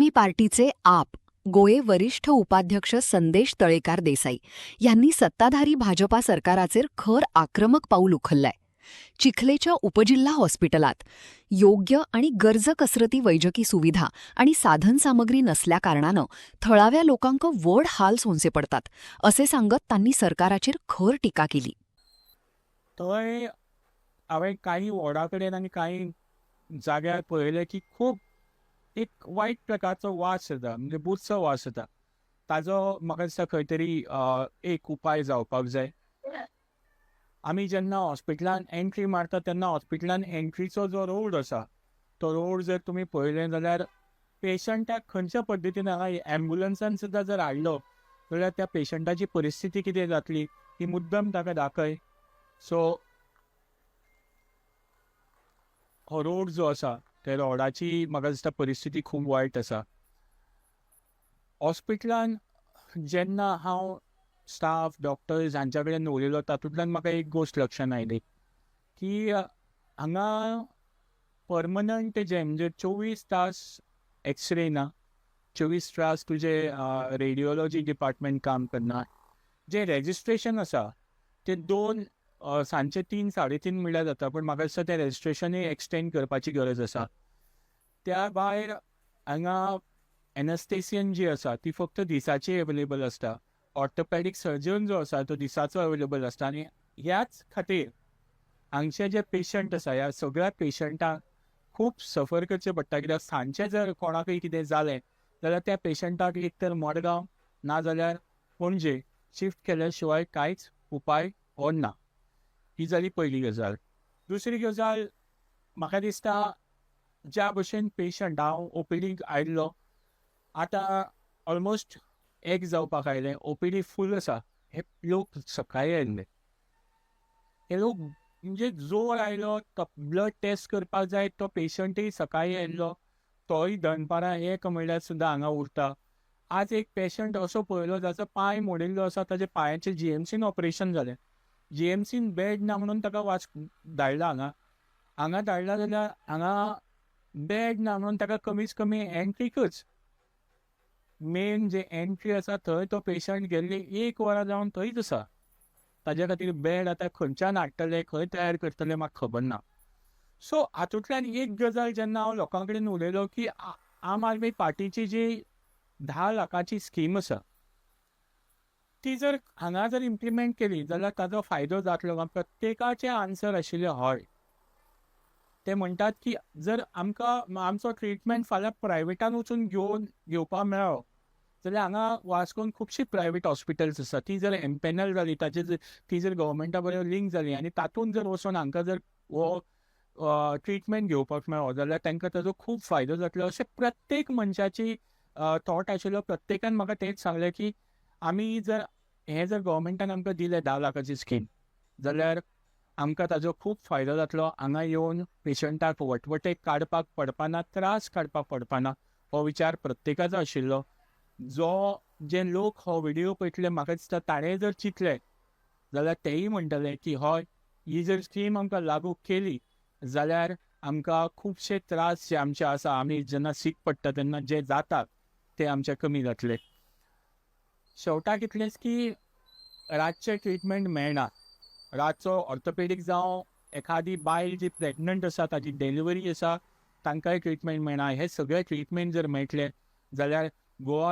आदमी पार्टीचे आप गोये वरिष्ठ उपाध्यक्ष संदेश तळेकार देसाई यांनी सत्ताधारी भाजपा सरकाराचेर खर आक्रमक पाऊल उखललाय. चिखलेच्या उपजिल्हा हॉस्पिटलात योग्य आणि गरज कसरती वैजकी सुविधा आणि साधनसामग्री नसल्या कारणानं थळाव्या लोकांक व्हड हाल सोंसे पडतात असे सांगत त्यांनी सरकाराचेर खर टीका केली. थंय हांवें काही वॉर्डा कडेन आनी काही जाग्यार पळयलें की खूब एक वायट प्रकारचो वास येता, म्हणजे बुचसो वास येता. ताजो म्हाका दिसता खंय तरी एक उपाय जावपाक जाय. आमी जेन्ना हॉस्पिटलान एंट्री मारता तेन्ना हॉस्पिटलान एंट्रीचो जो रोड आसा तो रोड जर तुमी पळयलें जाल्यार पेशंटाक खंयच्या पद्दतीन हांगा एम्ब्युलन्सान सुद्दां जर हाडलो जाल्यार त्या पेशंटाची परिस्थिती कितें जातली ही मुद्दम ताका दाखय. सो हो रोड जो आसा त्या रोडाची म्हाका दिसता परिस्थिती खूब वायट आसा. हॉस्पिटलान जेन्ना हांव स्टाफ डॉक्टर्स हांच्या कडेन उलयलो तातूंतल्यान म्हाका एक गोश्ट लक्षांत आयली की हांगा परमनंट जे म्हणजे 24 तास एक्सरे ना, 24 तास तुजे रेडिओलॉजी डिपार्टमेंट काम करना. जे रेजिस्ट्रेशन आसा ते 2 सांजचे 3 3:30 म्हणल्यार जाता, पण म्हाका दिसता तें रेजिस्ट्रेशनूय एक्सटेंड करपाची गरज आसा. त्या भायर हांगा एनेस्थेसियन जी आसा ती फक्त दिसाची अवेलेबल आसता. ऑर्थोपॅडिक सर्जन जो आसा तो दिसाचो अवेलेबल आसता आनी ह्याच खातीर हांगचे जे पेशंट आसा ह्या सगळ्या पेशंटांक खूब सफर करचें पडटा. कित्याक सांजचें जर कोणाकय कितें जालें जाल्यार त्या पेशंटाक एक तर मडगांव ना जाल्यार पणजे शिफ्ट केल्या शिवाय कांयच उपाय हो ना. ही जाली पयली गजाल. दुसरी गजाल म्हाका दिसता ज्या भशेन पेशंट हांव ओपीडीक आयिल्लो आतां ऑलमोस्ट एक जावपाक आयलें, ओपीडी फूल आसा. हे लोक सकाळी आयिल्ले, हे लोक म्हणजे जोर आयलो तो ब्लड टेस्ट करपाक जाय तो पेशंटूय सकाळी आयिल्लो तोय दनपारां एक म्हणल्यार सुद्दां हांगा उरता. आज एक पेशंट असो पळयलो जाचो पांय मोडिल्लो आसा, ताच्या पांयाचें जीएमसीन ऑपरेशन जालें. जीएमसीन बेड ना म्हणून ताका धाडला हांगा धाडला जाल्यार हांगा बेड ना म्हणून ताका कमीच कमी एंट्रीकच मेन जे एंट्री आसा थंय तो पेशंट गेल्ली 1 वरां जावन थंयच आसा. ताज्या खातीर बेड आतां खंयच्यान हाडटले, खंय तयार करतले म्हाका खबर ना. सो हातूंतल्यान एक गजाल जेन्ना हांव लोकां कडेन उलयलो की आम आदमी पार्टीची जी 10 लाखाची स्कीम आसा ती जर हांगा जर इम्प्लिमेंट केली जाल्यार ताजो फायदो जातलो. प्रत्येकाचें आन्सर आशिल्लें हय. ते म्हणटात की जर आमकां आमचो ट्रिटमेंट फाल्यां प्रायवेटान वचून घेवपाक मेळ्ळो जाल्यार हांगा वास्कोन खुबशीं प्रायवेट हॉस्पिटल्स आसा, ती जर एम्पॅनल जाली, ती जर गव्हर्मेंटा बरोबर लिंक जाली आनी तातूंत जर वचून हांकां जर हो ट्रिटमेंट घेवपाक मेळ्ळो जाल्यार तांकां ताजो खूब फायदो जातलो. अशें प्रत्येक मनशाची थॉट आशिल्लो. प्रत्येकान म्हाका तेंच सांगलें की आमी जर हें जर गव्हर्मेंटान आमकां दिलें 10 लाखाची स्कीम जाल्यार आमकां ताजो खूब फायदो जातलो. हांगा येवन पेशंटाक वटवटे काडपाक पडपाना, त्रास काडपाक पडपाना, हो विचार प्रत्येकाचो आशिल्लो. जे लोक हो व्हिडिओ पळयतले म्हाका दिसता ताणें जर चिंतलें जाल्यार तेय म्हणटले की हय ही जर स्कीम आमकां लागू केली जाल्यार आमकां खुबशे त्रास जे आमचे आसा, आमी जेन्ना सीक पडटा तेन्ना जे जातात ते आमचे कमी जातले. शेवटाक इतलेंच की रातचें ट्रिटमेंट मेळना. रातचो ऑर्थोपेडीक जावं एखादी बायल जी प्रेग्नंट आसा ताची डिलिव्हरी आसा तांकांय ट्रिटमेंट मेळना. हे सगळे ट्रिटमेंट जर मेळटले जाल्यार गोवा